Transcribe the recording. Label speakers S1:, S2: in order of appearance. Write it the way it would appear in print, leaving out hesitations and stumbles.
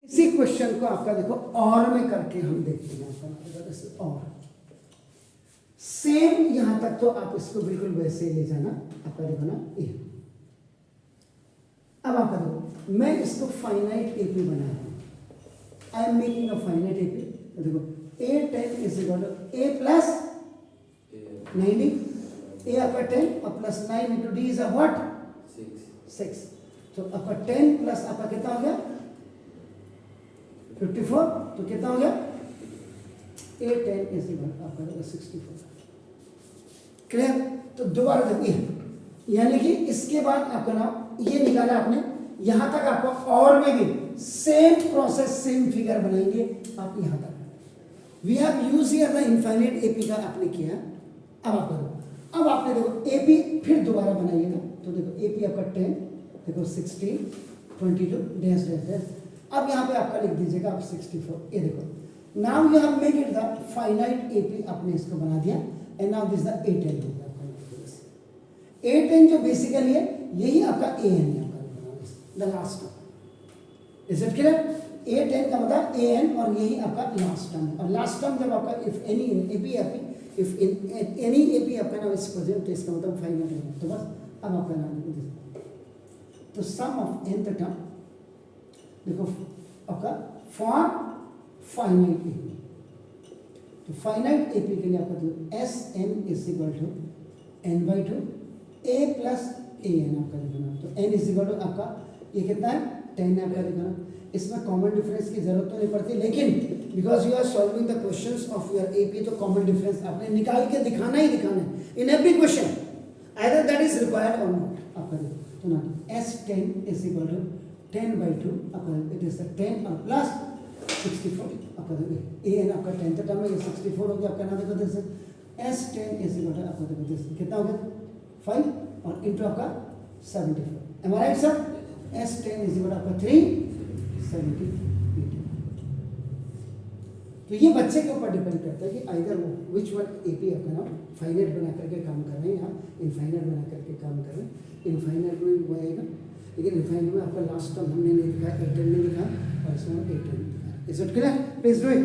S1: इसी क्वेश्चन को आपका देखो और में करके हम देखते हैं आपका और सेम यहां तक तो आप इसको बिल्कुल वैसे ही ले जाना आपका देखो ना ए। अब आपका देखो मैं इसको फाइनाइट एपी बना रहा हूं, I am making a finite AP. तो देखो A10 is equal to A plus 90, A आपका 10 और plus 9 into D is a what 6। तो आपका 10 प्लस आपका कितना हो गया 54, तो कितना हो गया A10 इज इक्वल आपका 64। क्लियर? तो दोबारा देखिए, यानी कि इसके बाद आपका नाम ये निकाला आपने, यहां तक आपको और में भी सेम प्रोसेस सेम फिगर बनाएंगे आप यहां तक। We have use here the infinite AP का आपने किया। अब आप करो, अब आपने देखो एपी फिर दोबारा बनाइएगा। तो देखो एपी आपका 10, देखो 16, 22 डैश डैश डैश। अब यहाँ पे आपका लिख दीजिएगा आप 64। ये देखो now you have make it the finite AP, आपने इसको बना दिया। And now this the A10 हो गया आपका। A10 जो बेसिकली है यही आपका AN है आपका the last term. Is it clear? A10 का मतलब AN और यही आपका लास्ट टर्म है। और लास्ट टर्म जब आपका if any AP if any AP आपका नाम इज प्रेजेंट तो इसका मतलब फाइनाइट है। तो बस अब आपका नाम लिख तो सम ऑफ nth टर्म देखो आपका फॉर फाइनाइट एपी। तो फाइनाइट एपी के लिए आपका Sn is equal to n/2 A plus AN आपका लिखना। तो n इज इक्वल टू आपका ये कितना है 10 है आपका लिखना। इसमें कॉमन डिफरेंस की जरूरत तो नहीं पड़ती, लेकिन because you are solving the questions of your AP तो कॉमन डिफरेंस आपने निकाल के दिखाना ही दिखाना है in every question, either that is required और नॉट आपका। तो ना S10 इज इक्वल टू 10/2 आपका इट इज द 10 और प्लस 64 आपका देखो AN आपका 10th टर्म है, ये 64 हो गया आपका। ना देखो this S10 is equal to आपका देखो दिस कितना हो गया 5 और इनटू आपका 74। Am I right sir? S10 is equal to आपका 370। तो ये बच्चे के ऊपर डिपेंड करता है कि आइदर वो विच वन एपी आपका नाम फाइनाइट बना करके काम कर रहे हैं या इनफाइनाइट बना करके काम कर रहे हैं। इनफाइनाइट में वो आएगा, लेकिन इनफाइनाइट में आपका लास्ट टर्म हमने नहीं दिखाया, A10 नहीं दिखा और इसमें A10 दिखा। Is it clear? Please do it.